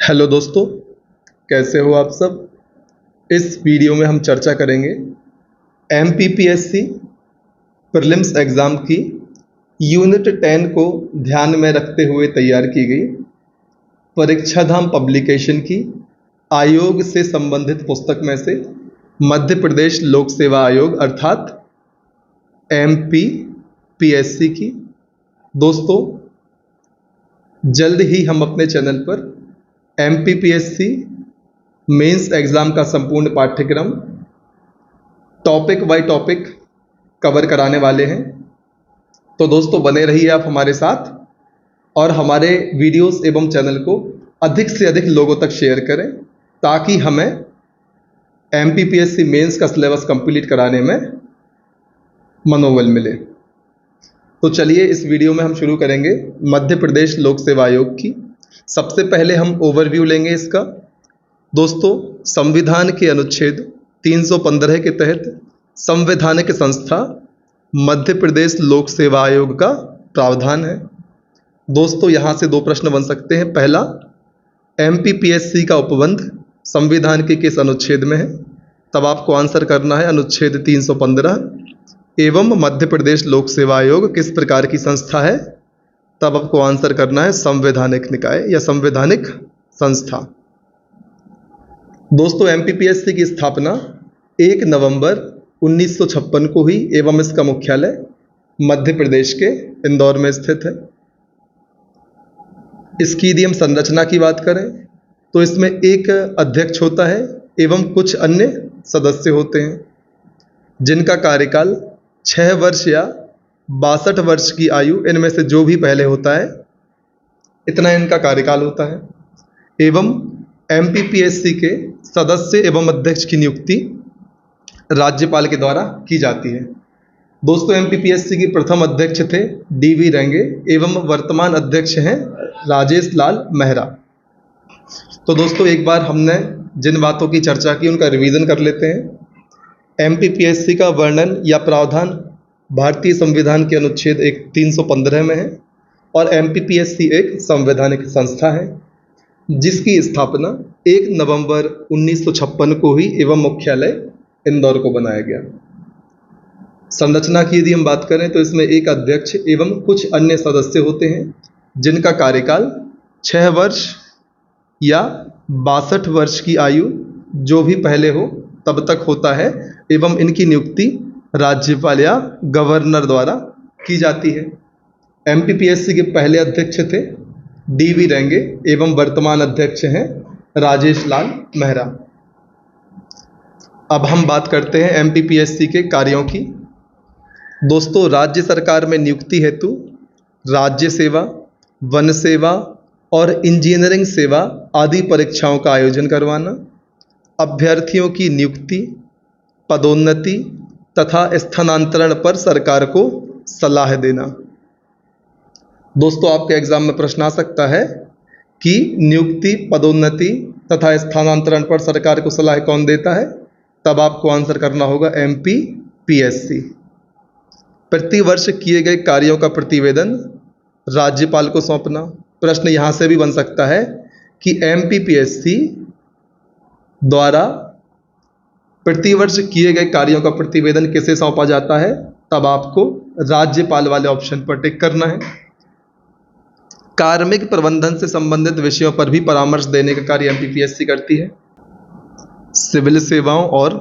Hello दोस्तों, कैसे हो आप सब। इस वीडियो में हम चर्चा करेंगे एमपीपीएससी प्रीलिम्स एग्ज़ाम की यूनिट 10 को ध्यान में रखते हुए तैयार की गई परीक्षाधाम पब्लिकेशन की आयोग से संबंधित पुस्तक में से मध्य प्रदेश लोक सेवा आयोग अर्थात एमपीपीएससी की। दोस्तों, जल्द ही हम अपने चैनल पर एमपीपीएससी मेंस एग्ज़ाम का संपूर्ण पाठ्यक्रम टॉपिक बाय टॉपिक कवर कराने वाले हैं। तो दोस्तों, बने रहिए आप हमारे साथ और हमारे वीडियोस एवं चैनल को अधिक से अधिक लोगों तक शेयर करें ताकि हमें एमपीपीएससी मेंस का सिलेबस कंप्लीट कराने में मनोबल मिले। तो चलिए इस वीडियो में हम शुरू करेंगे मध्य प्रदेश लोक सेवा आयोग की। सबसे पहले हम ओवरव्यू लेंगे इसका। दोस्तों, संविधान के अनुच्छेद 315 के तहत संवैधानिक संस्था मध्य प्रदेश लोक सेवा आयोग का प्रावधान है। दोस्तों, यहाँ से दो प्रश्न बन सकते हैं। पहला, एमपीपीएससी का उपबंध संविधान के किस अनुच्छेद में है? तब आपको आंसर करना है अनुच्छेद 315। एवं मध्य प्रदेश लोक सेवा आयोग किस प्रकार की संस्था है? तब आपको आंसर करना है संवैधानिक निकाय या संवैधानिक संस्था। दोस्तों, एमपीपीएससी की स्थापना 1 नवंबर 1956 को हुई एवं इसका मुख्यालय मध्य प्रदेश के इंदौर में स्थित है। इसकी यदि हम संरचना की बात करें तो इसमें एक अध्यक्ष होता है एवं कुछ अन्य सदस्य होते हैं जिनका कार्यकाल 6 वर्ष या 62 वर्ष की आयु, इनमें से जो भी पहले होता है इतना इनका कार्यकाल होता है। एवं एमपीपीएससी के सदस्य एवं अध्यक्ष की नियुक्ति राज्यपाल के द्वारा की जाती है। दोस्तों, एमपीपीएससी के प्रथम अध्यक्ष थे डीवी रेंगे एवं वर्तमान अध्यक्ष हैं राजेश लाल मेहरा। तो दोस्तों, एक बार हमने जिन बातों की चर्चा की उनका रिवीजन कर लेते हैं। एमपीपीएससी का वर्णन या प्रावधान भारतीय संविधान के अनुच्छेद 315 में है और एमपीपीएससी एक संवैधानिक संस्था है जिसकी स्थापना 1 नवंबर 1956 को हुई एवं मुख्यालय इंदौर को बनाया गया। संरचना की यदि हम बात करें तो इसमें एक अध्यक्ष एवं कुछ अन्य सदस्य होते हैं जिनका कार्यकाल 6 वर्ष या 62 वर्ष की आयु, जो भी पहले हो तब तक होता है एवं इनकी नियुक्ति राज्यपाल या गवर्नर द्वारा की जाती है। एमपीपीएससी के पहले अध्यक्ष थे डीवी रेंगे एवं वर्तमान अध्यक्ष हैं राजेश लाल मेहरा। अब हम बात करते हैं एमपीपीएससी के कार्यों की। दोस्तों, राज्य सरकार में नियुक्ति हेतु राज्य सेवा, वन सेवा और इंजीनियरिंग सेवा आदि परीक्षाओं का आयोजन करवाना, अभ्यर्थियों की नियुक्ति, पदोन्नति तथा स्थानांतरण पर सरकार को सलाह देना। दोस्तों, आपके एग्जाम में प्रश्न आ सकता है कि नियुक्ति, पदोन्नति तथा स्थानांतरण पर सरकार को सलाह कौन देता है? तब आपको आंसर करना होगा एमपीपीएससी। प्रतिवर्ष किए गए कार्यों का प्रतिवेदन राज्यपाल को सौंपना। प्रश्न यहाँ से भी बन सकता है कि एमपीपीएससी द्वारा प्रतिवर्ष किए गए कार्यों का प्रतिवेदन किसे सौंपा जाता है? तब आपको राज्यपाल वाले ऑप्शन पर टिक करना है। कार्मिक प्रबंधन से संबंधित विषयों पर भी परामर्श देने का कार्य एमपीपीएससी करती है। सिविल सेवाओं और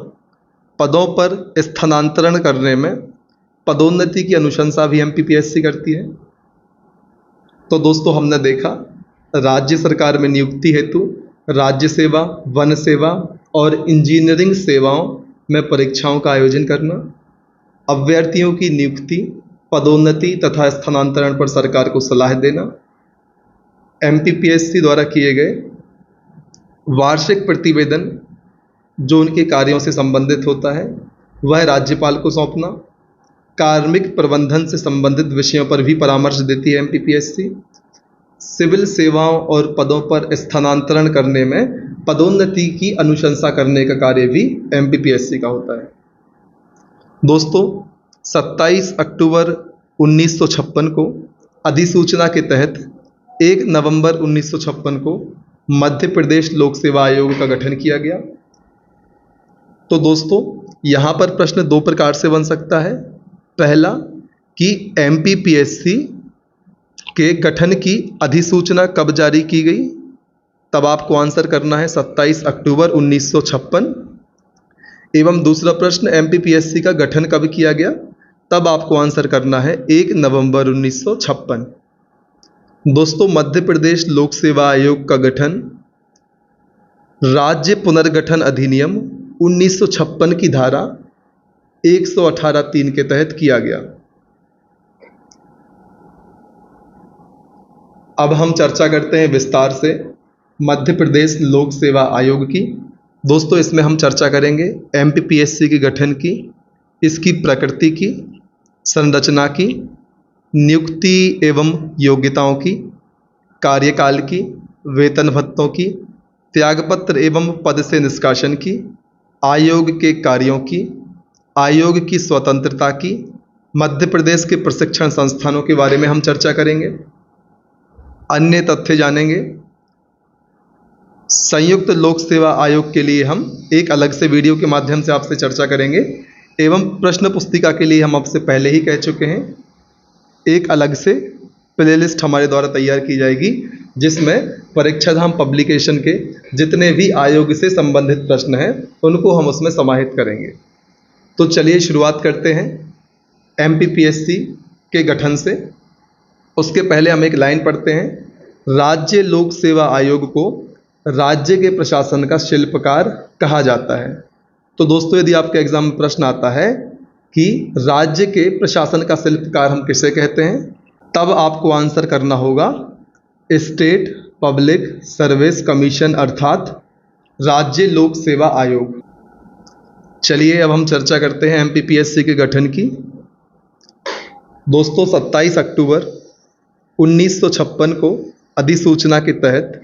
पदों पर स्थानांतरण करने में पदोन्नति की अनुशंसा भी एमपीपीएससी करती है। तो दोस्तों, हमने देखा राज्य सरकार में नियुक्ति हेतु राज्य सेवा, वन सेवा और इंजीनियरिंग सेवाओं में परीक्षाओं का आयोजन करना, अभ्यर्थियों की नियुक्ति, पदोन्नति तथा स्थानांतरण पर सरकार को सलाह देना, एमपीपीएससी द्वारा किए गए वार्षिक प्रतिवेदन जो उनके कार्यों से संबंधित होता है वह राज्यपाल को सौंपना, कार्मिक प्रबंधन से संबंधित विषयों पर भी परामर्श देती है एमपीपीएससी, सिविल सेवाओं और पदों पर स्थानांतरण करने में पदोन्नति की अनुशंसा करने का कार्य भी एमपीपीएससी का होता है। दोस्तों, 27 अक्टूबर 1956 को अधिसूचना के तहत 1 नवंबर 1956 को मध्य प्रदेश लोक सेवा आयोग का गठन किया गया। तो दोस्तों यहाँ पर प्रश्न दो प्रकार से बन सकता है। पहला कि एमपीपीएससी के गठन की अधिसूचना कब जारी की गई, तब आपको आंसर करना है 27 अक्टूबर 1956। एवं दूसरा प्रश्न एमपीपीएससी का गठन कब किया गया, तब आपको आंसर करना है 1 नवंबर 1956। दोस्तों मध्य प्रदेश लोक सेवा आयोग का गठन राज्य पुनर्गठन अधिनियम 1956 की धारा 118(3) के तहत किया गया। अब हम चर्चा करते हैं विस्तार से मध्य प्रदेश लोक सेवा आयोग की। दोस्तों इसमें हम चर्चा करेंगे एमपीपीएससी के गठन की, इसकी प्रकृति की, संरचना की, नियुक्ति एवं योग्यताओं की, कार्यकाल की, वेतन भत्तों की, त्यागपत्र एवं पद से निष्कासन की, आयोग के कार्यों की, आयोग की स्वतंत्रता की, मध्य प्रदेश के प्रशिक्षण संस्थानों के बारे में हम चर्चा करेंगे। अन्य तथ्य जानेंगे। संयुक्त लोक सेवा आयोग के लिए हम एक अलग से वीडियो के माध्यम से आपसे चर्चा करेंगे। एवं प्रश्न पुस्तिका के लिए हम आपसे पहले ही कह चुके हैं, एक अलग से प्लेलिस्ट हमारे द्वारा तैयार की जाएगी जिसमें परीक्षाधाम पब्लिकेशन के जितने भी आयोग से संबंधित प्रश्न हैं उनको हम उसमें समाहित करेंगे। तो चलिए शुरुआत करते हैं एमपीपीएससी के गठन से। उसके पहले हम एक लाइन पढ़ते हैं, राज्य लोक सेवा आयोग को राज्य के प्रशासन का शिल्पकार कहा जाता है। तो दोस्तों यदि आपके एग्जाम में प्रश्न आता है कि राज्य के प्रशासन का शिल्पकार हम किसे कहते हैं, तब आपको आंसर करना होगा स्टेट पब्लिक सर्विस कमीशन अर्थात राज्य लोक सेवा आयोग। चलिए अब हम चर्चा करते हैं एमपीपीएससी के गठन की। दोस्तों 27 अक्टूबर 1956 को अधिसूचना के तहत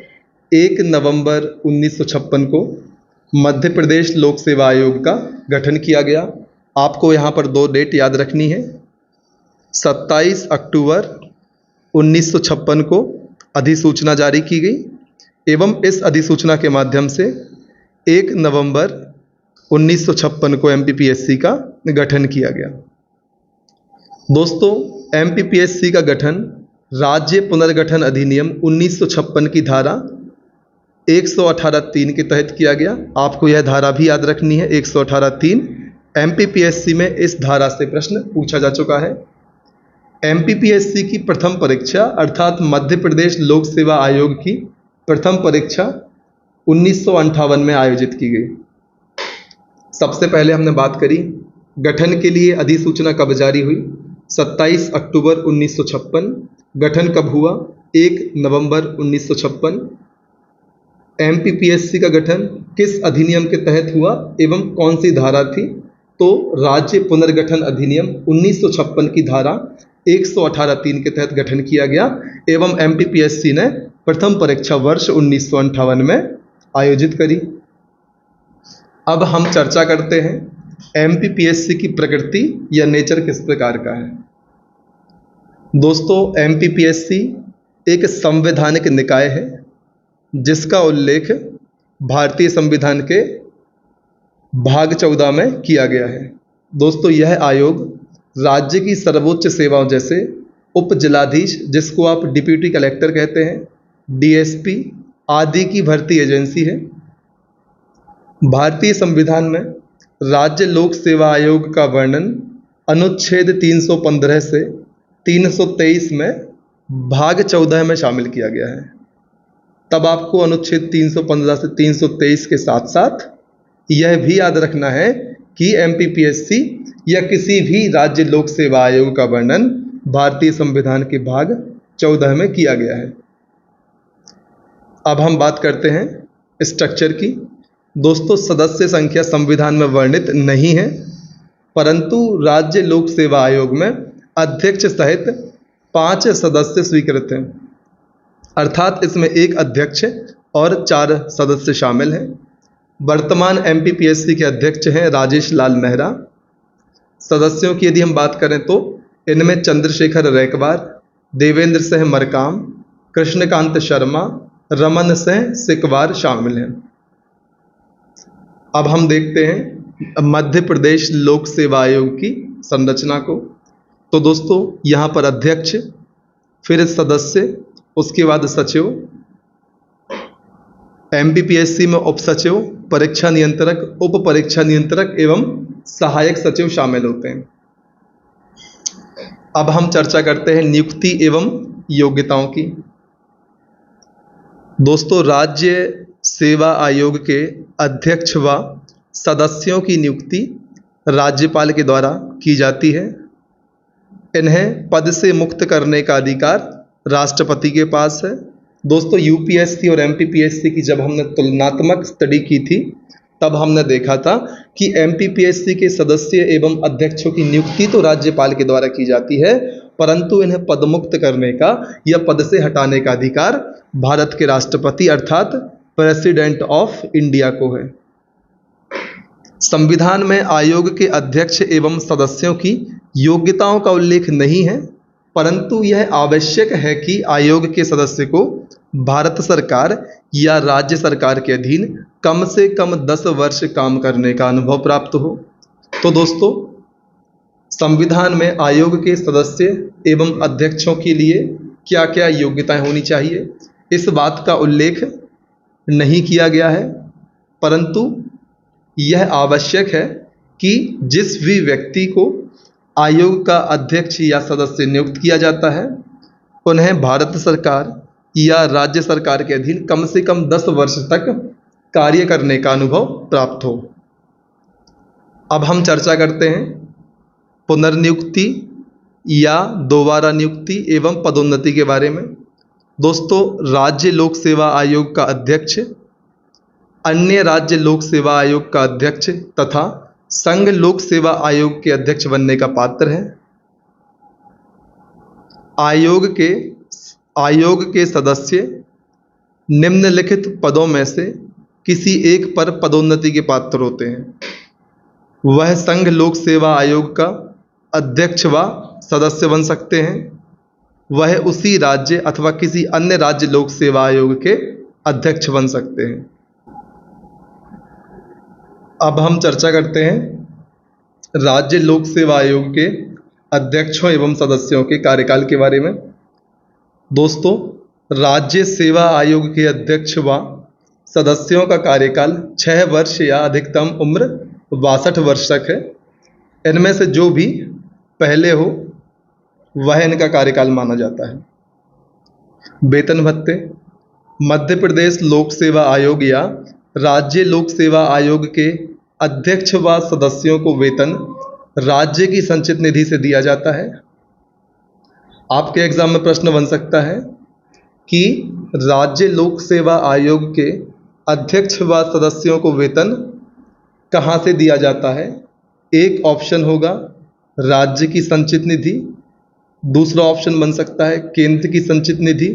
1 नवंबर 1956 को मध्य प्रदेश लोक सेवा आयोग का गठन किया गया। आपको यहाँ पर दो डेट याद रखनी है। 27 अक्टूबर 1956 को अधिसूचना जारी की गई एवं इस अधिसूचना के माध्यम से 1 नवंबर 1956 को एमपीपीएससी का गठन किया गया। दोस्तों एमपीपीएससी का गठन राज्य पुनर्गठन अधिनियम 1956 की धारा 118(3) के तहत किया गया। आपको यह धारा भी याद रखनी है, 118(3। एमपीपीएससी में इस धारा से प्रश्न पूछा जा चुका है। एमपीपीएससी की प्रथम परीक्षा अर्थात मध्य प्रदेश लोक सेवा आयोग की प्रथम परीक्षा 1958 में आयोजित की गई। सबसे पहले हमने बात करी गठन के लिए अधिसूचना कब जारी हुई, 27 अक्टूबर 1956। गठन कब हुआ, 1 नवंबर 1956। एमपीपीएससी का गठन किस अधिनियम के तहत हुआ एवं कौन सी धारा थी, तो राज्य पुनर्गठन अधिनियम 1956 की धारा 118(3) के तहत गठन किया गया एवं एमपीपीएससी ने प्रथम परीक्षा वर्ष 1958 में आयोजित करी। अब हम चर्चा करते हैं एमपीपीएससी की प्रकृति या नेचर किस प्रकार का है। दोस्तों एमपीपीएससी एक संवैधानिक निकाय है जिसका उल्लेख भारतीय संविधान के भाग 14 में किया गया है। दोस्तों यह आयोग राज्य की सर्वोच्च सेवाओं जैसे उप जिलाधीश, जिसको आप डिप्यूटी कलेक्टर कहते हैं, डीएसपी आदि की भर्ती एजेंसी है। भारतीय संविधान में राज्य लोक सेवा आयोग का वर्णन अनुच्छेद 315 से 323 में भाग 14 में शामिल किया गया है। तब आपको अनुच्छेद 315 से 323 के साथ साथ यह भी याद रखना है कि एमपीपीएससी या किसी भी राज्य लोक सेवा आयोग का वर्णन भारतीय संविधान के भाग 14 में किया गया है। अब हम बात करते हैं स्ट्रक्चर की। दोस्तों सदस्य संख्या संविधान में वर्णित नहीं है, परंतु राज्य लोक सेवा आयोग में अध्यक्ष सहित 5 सदस्य स्वीकृत हैं, अर्थात इसमें एक अध्यक्ष और 4 सदस्य शामिल हैं। वर्तमान एमपीपीएससी के अध्यक्ष हैं राजेश लाल मेहरा। सदस्यों की यदि हम बात करें तो इनमें चंद्रशेखर रैकवार, देवेंद्र सिंह मरकाम, कृष्णकांत शर्मा, रमन सिंह सिकवार शामिल हैं। अब हम देखते हैं मध्य प्रदेश लोक सेवा आयोग की संरचना को। तो दोस्तों यहाँ पर अध्यक्ष, फिर सदस्य, उसके बाद सचिव, एमपीपीएससी में उप सचिव, परीक्षा नियंत्रक, उप परीक्षा नियंत्रक एवं सहायक सचिव शामिल होते हैं। अब हम चर्चा करते हैं नियुक्ति एवं योग्यताओं की। दोस्तों राज्य सेवा आयोग के अध्यक्ष व सदस्यों की नियुक्ति राज्यपाल के द्वारा की जाती है। इन्हें पद से मुक्त करने का अधिकार राष्ट्रपति के पास है। दोस्तों यूपीएससी और एमपीपीएससी की जब हमने तुलनात्मक स्टडी की थी तब हमने देखा था कि एमपीपीएससी के सदस्य एवं अध्यक्षों की नियुक्ति तो राज्यपाल के द्वारा की जाती है, परंतु इन्हें पदमुक्त करने का या पद से हटाने का अधिकार भारत के राष्ट्रपति अर्थात प्रेसिडेंट ऑफ इंडिया को है। संविधान में आयोग के अध्यक्ष एवं सदस्यों की योग्यताओं का उल्लेख नहीं है, परंतु यह आवश्यक है कि आयोग के सदस्य को भारत सरकार या राज्य सरकार के अधीन कम से कम 10 वर्ष काम करने का अनुभव प्राप्त हो। तो दोस्तों संविधान में आयोग के सदस्य एवं अध्यक्षों के लिए क्या क्या योग्यताएं होनी चाहिए, इस बात का उल्लेख नहीं किया गया है, परंतु यह आवश्यक है कि जिस भी व्यक्ति को आयोग का अध्यक्ष या सदस्य नियुक्त किया जाता है उन्हें भारत सरकार या राज्य सरकार के अधीन कम से कम 10 वर्ष तक कार्य करने का अनुभव प्राप्त हो। अब हम चर्चा करते हैं पुनर्नियुक्ति या दोबारा नियुक्ति एवं पदोन्नति के बारे में। दोस्तों राज्य लोक सेवा आयोग का अध्यक्ष अन्य राज्य लोक सेवा आयोग का अध्यक्ष तथा संघ लोक सेवा आयोग के अध्यक्ष बनने का पात्र है। आयोग के सदस्य निम्नलिखित पदों में से किसी एक पर पदोन्नति के पात्र होते हैं। वह संघ लोक सेवा आयोग का अध्यक्ष व सदस्य बन सकते हैं। वह उसी राज्य अथवा किसी अन्य राज्य लोक सेवा आयोग के अध्यक्ष बन सकते हैं। अब हम चर्चा करते हैं राज्य लोक सेवा आयोग के अध्यक्षों एवं सदस्यों के कार्यकाल के बारे में। दोस्तों राज्य सेवा आयोग के अध्यक्ष व सदस्यों का कार्यकाल 6 वर्ष या अधिकतम उम्र 62 वर्ष तक है। इनमें से जो भी पहले हो वह इनका कार्यकाल माना जाता है। वेतन भत्ते मध्य प्रदेश लोक सेवा आयोग या राज्य लोक सेवा आयोग के अध्यक्ष व सदस्यों को वेतन राज्य की संचित निधि से दिया जाता है। आपके एग्जाम में प्रश्न बन सकता है कि राज्य लोक सेवा आयोग के अध्यक्ष व सदस्यों को वेतन कहाँ से दिया जाता है। एक ऑप्शन होगा राज्य की संचित निधि, दूसरा ऑप्शन बन सकता है केंद्र की संचित निधि।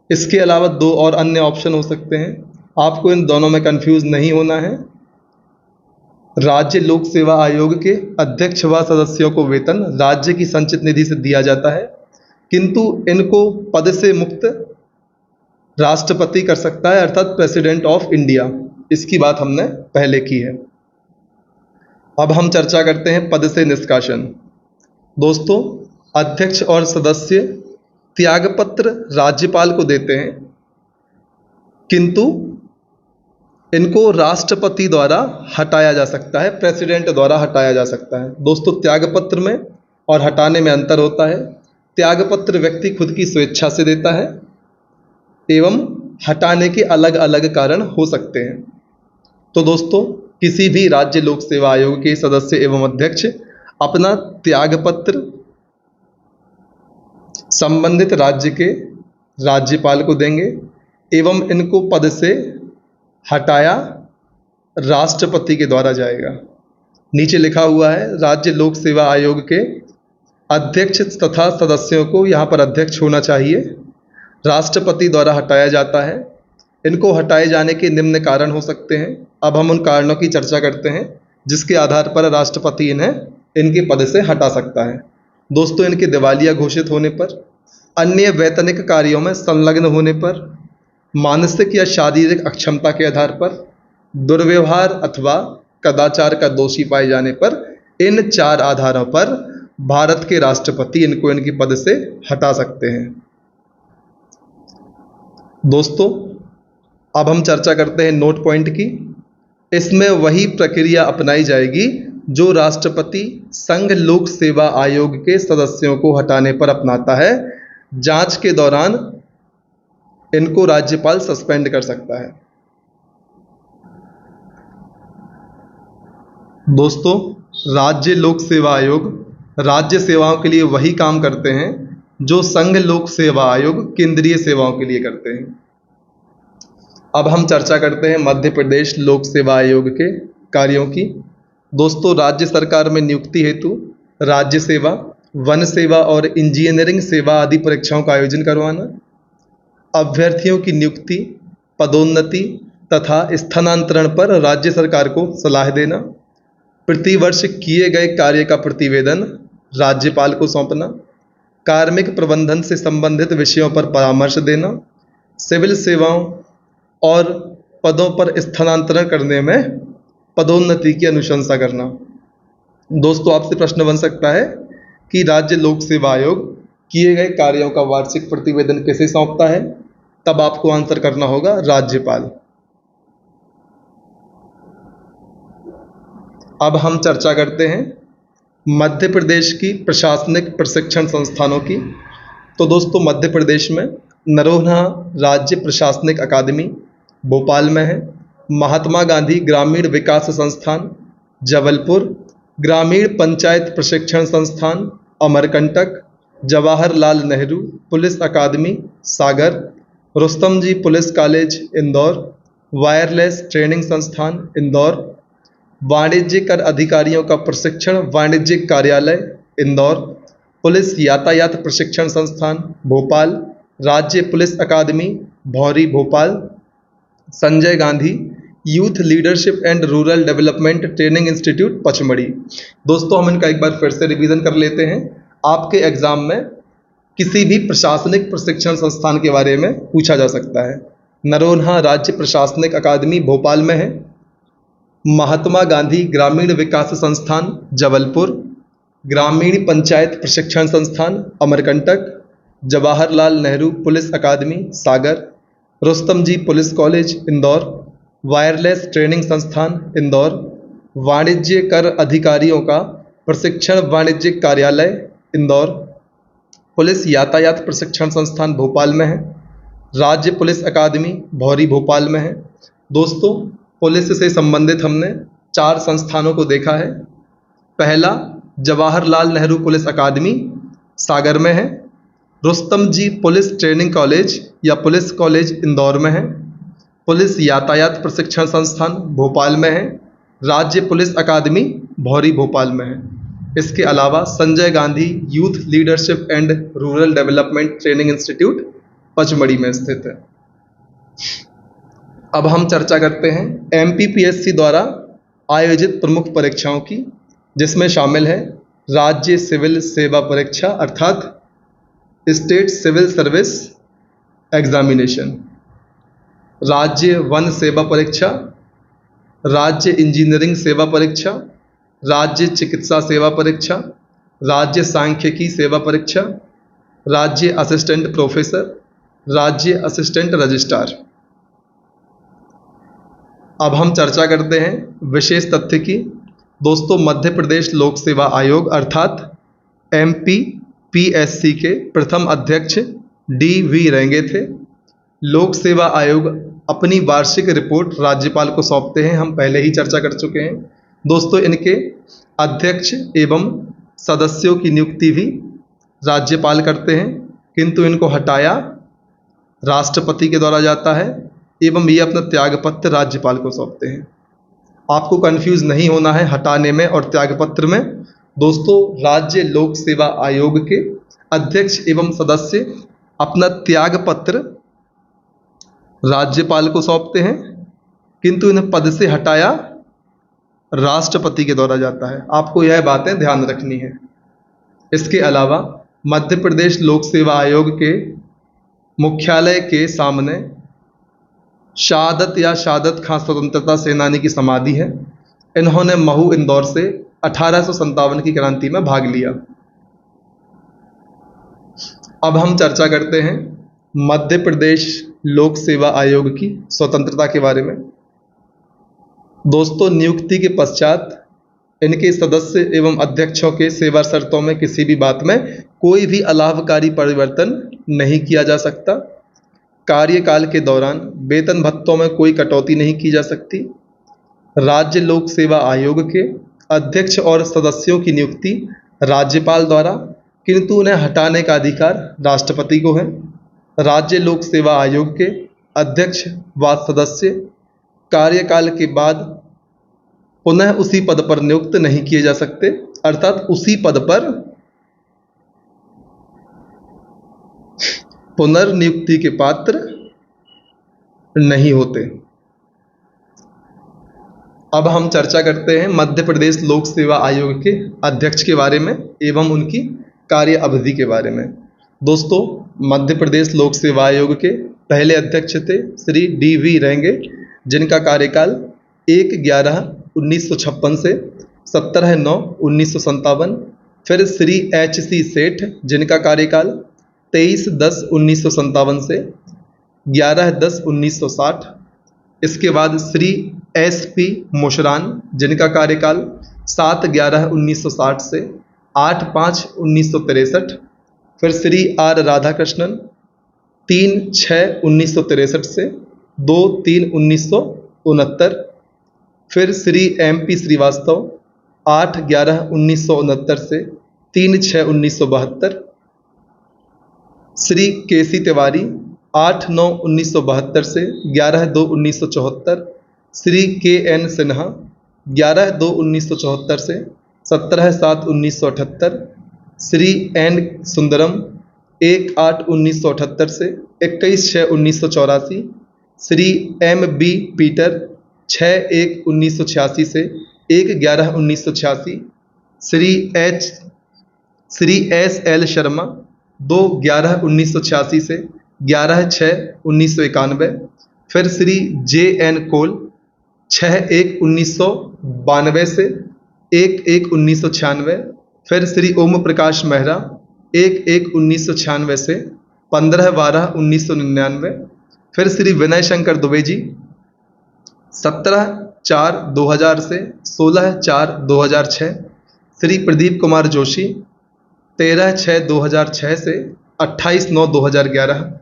इसके अलावा 2 और अन्य ऑप्शन हो सकते हैं, आपको इन दोनों में कंफ्यूज नहीं होना है। राज्य लोक सेवा आयोग के अध्यक्ष व सदस्यों को वेतन राज्य की संचित निधि से दिया जाता है, किंतु इनको पद से मुक्त राष्ट्रपति कर सकता है अर्थात प्रेसिडेंट ऑफ इंडिया। इसकी बात हमने पहले की है। अब हम चर्चा करते हैं पद से निष्कासन। दोस्तों अध्यक्ष और सदस्य त्यागपत्र राज्यपाल को देते हैं, किंतु इनको राष्ट्रपति द्वारा हटाया जा सकता है, प्रेसिडेंट द्वारा हटाया जा सकता है। दोस्तों त्यागपत्र में और हटाने में अंतर होता है। त्यागपत्र व्यक्ति खुद की स्वेच्छा से देता है एवं हटाने के अलग अलग कारण हो सकते हैं। तो दोस्तों किसी भी राज्य लोक सेवा आयोग के सदस्य एवं अध्यक्ष अपना त्यागपत्र संबंधित राज्य के राज्यपाल को देंगे एवं इनको पद से हटाया राष्ट्रपति के द्वारा जाएगा। नीचे लिखा हुआ है राज्य लोक सेवा आयोग के अध्यक्ष तथा सदस्यों को यहाँ पर अध्यक्ष होना चाहिए, राष्ट्रपति द्वारा हटाया जाता है। इनको हटाए जाने के निम्न कारण हो सकते हैं। अब हम उन कारणों की चर्चा करते हैं जिसके आधार पर राष्ट्रपति इन्हें इनके पद से हटा सकता है। दोस्तों इनके दिवालिया घोषित होने पर, अन्य वैतनिक कार्यों में संलग्न होने पर, मानसिक या शारीरिक अक्षमता के आधार पर, दुर्व्यवहार अथवा कदाचार का दोषी पाए जाने पर, इन 4 आधारों पर भारत के राष्ट्रपति इनको इनके पद से हटा सकते हैं। दोस्तों, अब हम चर्चा करते हैं नोट पॉइंट की। इसमें वही प्रक्रिया अपनाई जाएगी जो राष्ट्रपति संघ लोक सेवा आयोग के सदस्यों को हटाने पर अपनाता है। जांच के दौरान इनको राज्यपाल सस्पेंड कर सकता है। दोस्तों, राज्य लोक सेवा आयोग राज्य सेवाओं के लिए वही काम करते हैं जो संघ लोक सेवा आयोग केंद्रीय सेवाओं के लिए करते हैं। अब हम चर्चा करते हैं मध्य प्रदेश लोक सेवा आयोग के कार्यों की। दोस्तों, राज्य सरकार में नियुक्ति हेतु राज्य सेवा, वन सेवा और इंजीनियरिंग सेवा आदि परीक्षाओं का आयोजन करवाना, अभ्यर्थियों की नियुक्ति, पदोन्नति तथा स्थानांतरण पर राज्य सरकार को सलाह देना, प्रतिवर्ष किए गए कार्य का प्रतिवेदन राज्यपाल को सौंपना, कार्मिक प्रबंधन से संबंधित विषयों पर परामर्श देना, सिविल सेवाओं और पदों पर स्थानांतरण करने में पदोन्नति की अनुशंसा करना। दोस्तों, आपसे प्रश्न बन सकता है कि राज्य लोक सेवा आयोग किए गए कार्यों का वार्षिक प्रतिवेदन किसे सौंपता है? तब आपको आंसर करना होगा राज्यपाल। अब हम चर्चा करते हैं मध्य प्रदेश की प्रशासनिक प्रशिक्षण संस्थानों की। तो दोस्तों, मध्य प्रदेश में नरोन्हा राज्य प्रशासनिक अकादमी भोपाल में है, महात्मा गांधी ग्रामीण विकास संस्थान जबलपुर, ग्रामीण पंचायत प्रशिक्षण संस्थान Amarkantak, Jawaharlal Nehru police academy Sagar, Rustam ji police college Indore, wireless training संस्थान इंदौर, वाणिज्य कर अधिकारियों का प्रशिक्षण वाणिज्यिक कार्यालय इंदौर, पुलिस यातायात प्रशिक्षण संस्थान भोपाल, राज्य पुलिस अकादमी भौरी Bhopal, Sanjay Gandhi youth leadership and rural development training institute Pachmarhi. दोस्तों, हम इनका एक बार फिर से रिवीजन कर लेते हैं। आपके एग्जाम में किसी भी प्रशासनिक प्रशिक्षण संस्थान के बारे में पूछा जा सकता है। नरोन्हा राज्य प्रशासनिक अकादमी भोपाल में है, महात्मा गांधी ग्रामीण विकास संस्थान जबलपुर, ग्रामीण पंचायत प्रशिक्षण संस्थान Amarkantak, Jawaharlal Nehru police academy Sagar, Rustam ji police college Indore, wireless training संस्थान इंदौर, वाणिज्य कर अधिकारियों का प्रशिक्षण वाणिज्यिक कार्यालय इंदौर, पुलिस यातायात प्रशिक्षण संस्थान भोपाल में है, राज्य पुलिस अकादमी भौरी भोपाल में है। दोस्तों, पुलिस से संबंधित हमने 4 संस्थानों को देखा है। पहला जवाहरलाल नेहरू पुलिस अकादमी सागर में है, Rustam ji police training college या पुलिस कॉलेज इंदौर में है, पुलिस यातायात प्रशिक्षण संस्थान भोपाल में है, राज्य पुलिस अकादमी भौरी भोपाल में है। इसके अलावा Sanjay Gandhi youth leadership and rural development training institute Pachmarhi में स्थित है। अब हम चर्चा करते हैं एमपीपीएससी द्वारा आयोजित प्रमुख परीक्षाओं की, जिसमें शामिल है राज्य सिविल सेवा परीक्षा अर्थात स्टेट सिविल सर्विस एग्जामिनेशन, राज्य वन सेवा परीक्षा, राज्य इंजीनियरिंग सेवा परीक्षा, राज्य चिकित्सा सेवा परीक्षा, राज्य सांख्यिकी सेवा परीक्षा, राज्य असिस्टेंट प्रोफेसर, राज्य असिस्टेंट रजिस्ट्रार। अब हम चर्चा करते हैं विशेष तथ्य की। दोस्तों, मध्य प्रदेश लोक सेवा आयोग अर्थात एमपीपीएससी के प्रथम अध्यक्ष डी.वी. रेंगे थे। लोक सेवा आयोग अपनी वार्षिक रिपोर्ट राज्यपाल को सौंपते हैं, हम पहले ही चर्चा कर चुके हैं। दोस्तों, इनके अध्यक्ष एवं सदस्यों की नियुक्ति भी राज्यपाल करते हैं, किंतु इनको हटाया राष्ट्रपति के द्वारा जाता है एवं ये अपना त्यागपत्र राज्यपाल को सौंपते हैं। आपको कंफ्यूज नहीं होना है हटाने में और त्यागपत्र में। दोस्तों, राज्य लोक सेवा आयोग के अध्यक्ष एवं सदस्य अपना त्यागपत्र राज्यपाल को सौंपते हैं, किंतु इन्हें पद से हटाया राष्ट्रपति के द्वारा जाता है। आपको यह बातें ध्यान रखनी है। इसके अलावा मध्य प्रदेश लोक सेवा आयोग के मुख्यालय के सामने शहादत या शहादत खां स्वतंत्रता सेनानी की समाधि है। इन्होंने महू इंदौर से 1857 की क्रांति में भाग लिया। अब हम चर्चा करते हैं मध्य प्रदेश लोक सेवा आयोग की स्वतंत्रता के बारे में। दोस्तों, नियुक्ति के पश्चात इनके सदस्य एवं अध्यक्षों के सेवा शर्तों में किसी भी बात में कोई भी अलाभकारी परिवर्तन नहीं किया जा सकता। कार्यकाल के दौरान वेतन भत्तों में कोई कटौती नहीं की जा सकती। राज्य लोक सेवा आयोग के अध्यक्ष और सदस्यों की नियुक्ति राज्यपाल द्वारा, किंतु उन्हें हटाने का अधिकार राष्ट्रपति को है। राज्य लोक सेवा आयोग के अध्यक्ष व सदस्य कार्यकाल के बाद पुनः उसी पद पर नियुक्त नहीं किए जा सकते, अर्थात उसी पद पर पुनर्नियुक्ति के पात्र नहीं होते। अब हम चर्चा करते हैं मध्य प्रदेश लोक सेवा आयोग के अध्यक्ष के बारे में एवं उनकी कार्य अवधि के बारे में। दोस्तों, मध्य प्रदेश लोक सेवा आयोग के पहले अध्यक्ष थे श्री डी.वी. रेंगे, जिनका कार्यकाल 1/11/1956 से 17/9/1957। फिर श्री H.C. सेठ, जिनका कार्यकाल 23/10/1957 से 11/10/1960। इसके बाद श्री S.P. मुशरान, जिनका कार्यकाल 7/11/1960 से 8/5/1963। फिर श्री R. राधाकृष्णन 3/6/1963 से 2/3/1969। फिर श्री M.P. श्रीवास्तव 8/11/1969 से 3/6/1972। श्री K.C. तिवारी 8/9/1972 से 11/2/1974। श्री K.N. सिन्हा 11/2/1974 से 17/7/1978। श्री N. सुंदरम 1/8/1978 से 21/6/1984। श्री M.B. पीटर 6/1/1986 से 1/11/1986। श्री S.L. शर्मा 2/11/1986 से 11/6/1991। फिर श्री J.N. कोल 6/1/1992 से 1/1/1996। फिर श्री ओम प्रकाश मेहरा 1/1/1996 से 15/12/1999। फिर श्री विनय शंकर दुबे जी 17/4/2000 से 16/4/2006। श्री प्रदीप कुमार जोशी 13/6/2006 से 28/9/2011।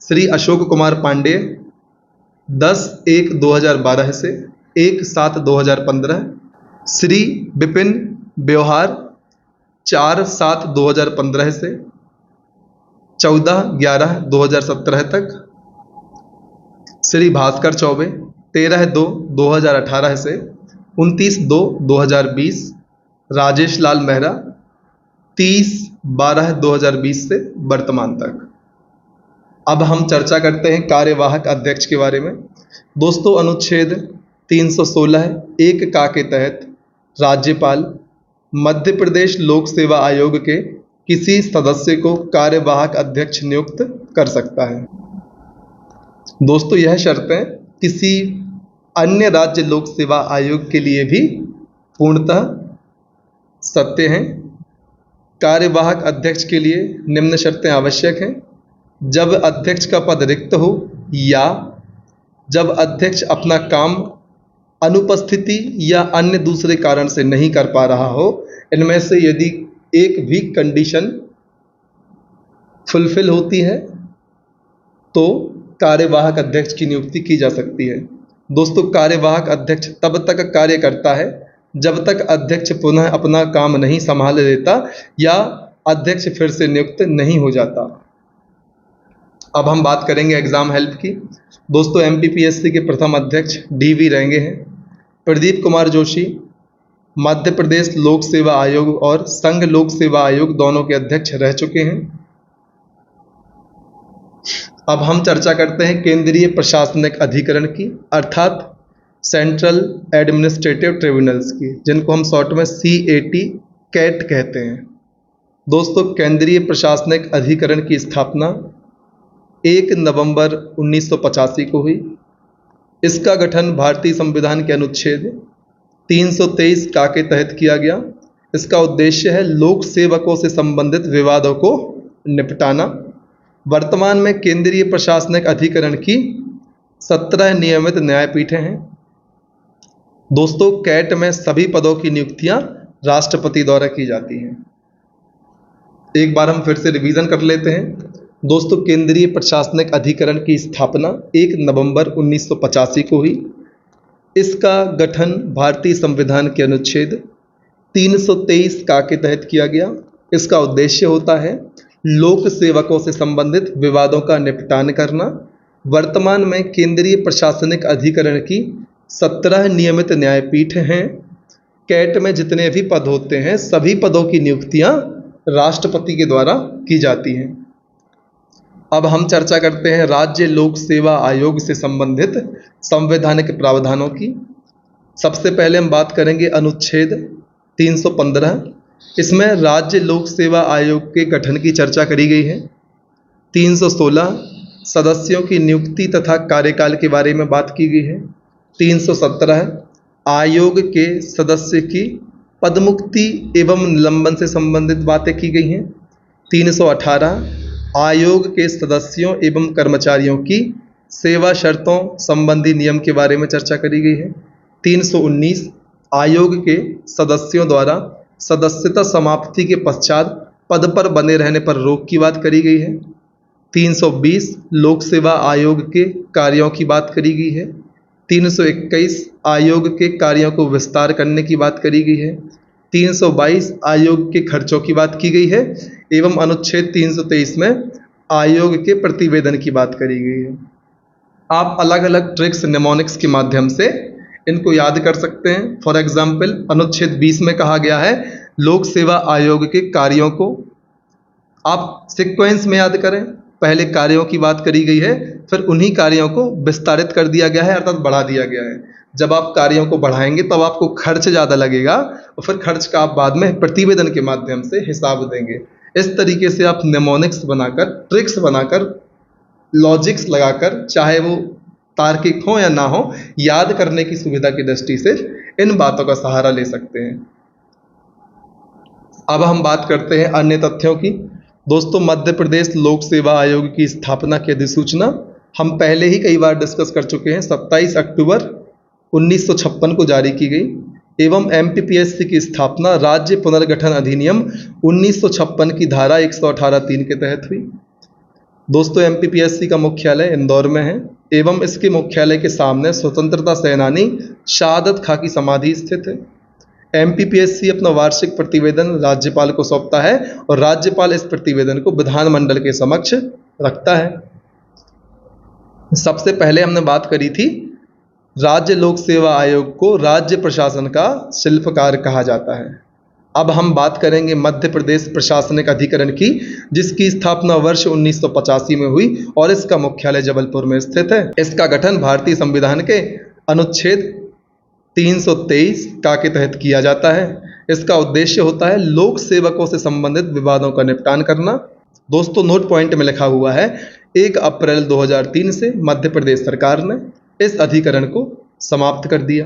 श्री अशोक कुमार पांडे 10/1/2012 से 1/7/2015। श्री विपिन ब्योहार 4/7/2015 से 14/11/2017 तक। श्री भास्कर चौबे 13/2/2018 से 29/2/2020। राजेश लाल मेहरा 30/12/2020 से वर्तमान तक। अब हम चर्चा करते हैं कार्यवाहक अध्यक्ष के बारे में। दोस्तों, अनुच्छेद 316 का के तहत राज्यपाल मध्य प्रदेश लोक सेवा आयोग के किसी सदस्य को कार्यवाहक अध्यक्ष नियुक्त कर सकता है। दोस्तों, यह शर्तें किसी अन्य राज्य लोक सेवा आयोग के लिए भी पूर्णतः सत्य हैं। कार्यवाहक अध्यक्ष के लिए निम्न शर्तें आवश्यक हैं। जब अध्यक्ष का पद रिक्त हो या जब अध्यक्ष अपना काम अनुपस्थिति या अन्य दूसरे कारण से नहीं कर पा रहा हो, इनमें से यदि एक भी कंडीशन फुलफिल होती है तो कार्यवाहक अध्यक्ष की नियुक्ति की जा सकती है। दोस्तों, कार्यवाहक अध्यक्ष तब तक कार्य करता है जब तक अध्यक्ष पुनः अपना काम नहीं संभाल लेता या अध्यक्ष फिर से नियुक्त नहीं हो जाता। अब हम बात करेंगे एग्जाम हेल्प की। दोस्तों, MPPSC के प्रथम अध्यक्ष डी.वी. रेंगे हैं। प्रदीप कुमार जोशी मध्य प्रदेश लोक सेवा आयोग और संघ लोक सेवा आयोग दोनों के अध्यक्ष रह चुके हैं। अब हम चर्चा करते हैं केंद्रीय प्रशासनिक अधिकरण की, अर्थात सेंट्रल एडमिनिस्ट्रेटिव ट्रिब्यूनल्स की, जिनको हम शॉर्ट में CAT कहते हैं। दोस्तों, केंद्रीय प्रशासनिक अधिकरण की स्थापना 1 नवंबर 1985 को हुई। इसका गठन भारतीय संविधान के अनुच्छेद 323 का के तहत किया गया। इसका उद्देश्य है लोक सेवकों से संबंधित विवादों को निपटाना। वर्तमान में केंद्रीय प्रशासनिक अधिकरण की 17 नियमित न्यायपीठें हैं। दोस्तों, कैट में सभी पदों की नियुक्तियां राष्ट्रपति द्वारा की जाती हैं। एक बार हम फिर से रिवीजन कर लेते हैं। दोस्तों, केंद्रीय प्रशासनिक अधिकरण की स्थापना 1 नवंबर 1985 को हुई। इसका गठन भारतीय संविधान के अनुच्छेद 323 का के तहत किया गया। इसका उद्देश्य होता है लोक सेवकों से संबंधित विवादों का निपटान करना। वर्तमान में केंद्रीय प्रशासनिक अधिकरण की 17 नियमित न्यायपीठ हैं। कैट में जितने भी पद होते हैं सभी पदों की नियुक्तियां राष्ट्रपति के द्वारा की जाती हैं। अब हम चर्चा करते हैं राज्य लोक सेवा आयोग से संबंधित संवैधानिक प्रावधानों की। सबसे पहले हम बात करेंगे अनुच्छेद 315। इसमें राज्य लोक सेवा आयोग के गठन की चर्चा करी गई है। 316 सदस्यों की नियुक्ति तथा कार्यकाल के बारे में बात की गई है। 317 आयोग के सदस्य की पदमुक्ति एवं निलंबन से संबंधित बातें की गई हैं। 318 आयोग के सदस्यों एवं कर्मचारियों की सेवा शर्तों संबंधी नियम के बारे में चर्चा करी गई है। 319 आयोग के सदस्यों द्वारा सदस्यता समाप्ति के पश्चात पद पर बने रहने पर रोक की बात करी गई है। 320 लोक सेवा आयोग के कार्यों की बात करी गई है। 321 आयोग के कार्यों को विस्तार करने की बात करी गई है। 322 आयोग के खर्चों की बात की गई है एवं अनुच्छेद 323 में आयोग के प्रतिवेदन की बात करी गई है। आप अलग अलग ट्रिक्स निमोनिक्स के माध्यम से इनको याद कर सकते हैं। फॉर एग्जाम्पल, अनुच्छेद 20 में कहा गया है लोक सेवा आयोग के कार्यों को आप सीक्वेंस में याद करें। पहले कार्यों की बात करी गई है, फिर उन्हीं कार्यों को विस्तारित कर दिया गया है, अर्थात बढ़ा दिया गया है। जब आप कार्यों को बढ़ाएंगे तब आपको खर्च ज़्यादा लगेगा और फिर खर्च का आप बाद में प्रतिवेदन के माध्यम से हिसाब देंगे। इस तरीके से आप निमोनिक्स बनाकर, ट्रिक्स बनाकर, लॉजिक्स लगाकर, चाहे वो तार्किक हो या ना हो, याद करने की सुविधा की दृष्टि से इन बातों का सहारा ले सकते हैं। अब हम बात करते हैं अन्य तथ्यों की। दोस्तों, मध्य प्रदेश लोक सेवा आयोग की स्थापना की अधिसूचना हम पहले ही कई बार डिस्कस कर चुके हैं। 27 अक्टूबर 1956 को जारी की गई एवं MPPSC की स्थापना राज्य पुनर्गठन अधिनियम 1956 की धारा 118(3) के तहत हुई। दोस्तों, MPPSC का मुख्यालय इंदौर में है एवं इसके मुख्यालय के सामने स्वतंत्रता सेनानी शहादत खां की समाधि स्थित है। MPPSC अपना वार्षिक प्रतिवेदन राज्यपाल को सौंपता है और राज्यपाल इस प्रतिवेदन को विधानमंडल के समक्ष रखता है। सबसे पहले हमने बात करी थी राज्य लोक सेवा आयोग को राज्य प्रशासन का शिल्पकार कहा जाता है। अब हम बात करेंगे मध्य प्रदेश प्रशासनिक अधिकरण की, जिसकी स्थापना वर्ष 1985 में हुई और इसका मुख्यालय जबलपुर में स्थित है। इसका गठन भारतीय संविधान के अनुच्छेद 323 का के तहत किया जाता है। इसका उद्देश्य होता है लोक सेवकों से संबंधित विवादों का निपटान करना। दोस्तों, नोट पॉइंट में लिखा हुआ है 1 अप्रैल 2003 से मध्य प्रदेश सरकार ने इस अधिकरण को समाप्त कर दिया।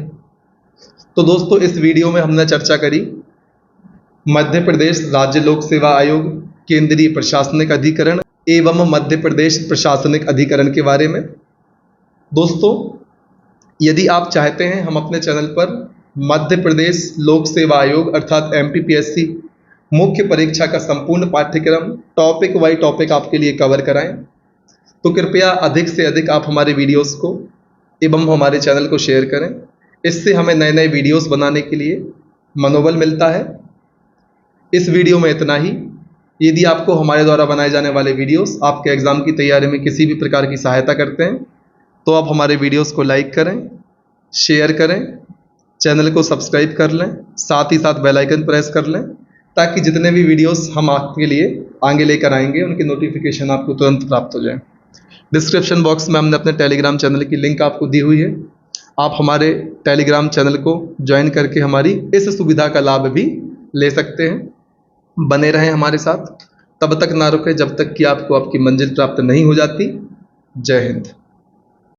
तो दोस्तों, इस वीडियो में हमने चर्चा करी मध्य प्रदेश राज्य लोक सेवा आयोग, केंद्रीय प्रशासनिक अधिकरण एवं मध्य प्रदेश प्रशासनिक अधिकरण के बारे में। दोस्तों, यदि आप चाहते हैं हम अपने चैनल पर मध्य प्रदेश लोक सेवा आयोग अर्थात MPPSC मुख्य परीक्षा का संपूर्ण पाठ्यक्रम टॉपिक वाइज टॉपिक आपके लिए कवर कराएं, तो कृपया अधिक से अधिक आप हमारे वीडियोस को एवं हमारे चैनल को शेयर करें। इससे हमें नए नए वीडियोस बनाने के लिए मनोबल मिलता है। इस वीडियो में इतना ही। यदि आपको हमारे द्वारा बनाए जाने वाले वीडियोस आपके एग्ज़ाम की तैयारी में किसी भी प्रकार की सहायता करते हैं तो आप हमारे वीडियोस को लाइक करें, शेयर करें, चैनल को सब्सक्राइब कर लें, साथ ही साथ बेल आइकन प्रेस कर लें, ताकि जितने भी वीडियोस हम आपके लिए आगे लेकर आएंगे उनकी नोटिफिकेशन आपको तुरंत प्राप्त हो जाए। डिस्क्रिप्शन बॉक्स में हमने अपने टेलीग्राम चैनल की लिंक आपको दी हुई है। आप हमारे टेलीग्राम चैनल को ज्वाइन करके हमारी इस सुविधा का लाभ भी ले सकते हैं। बने रहें हमारे साथ, तब तक ना रुकें जब तक कि आपको आपकी मंजिल प्राप्त नहीं हो जाती। जय हिंद।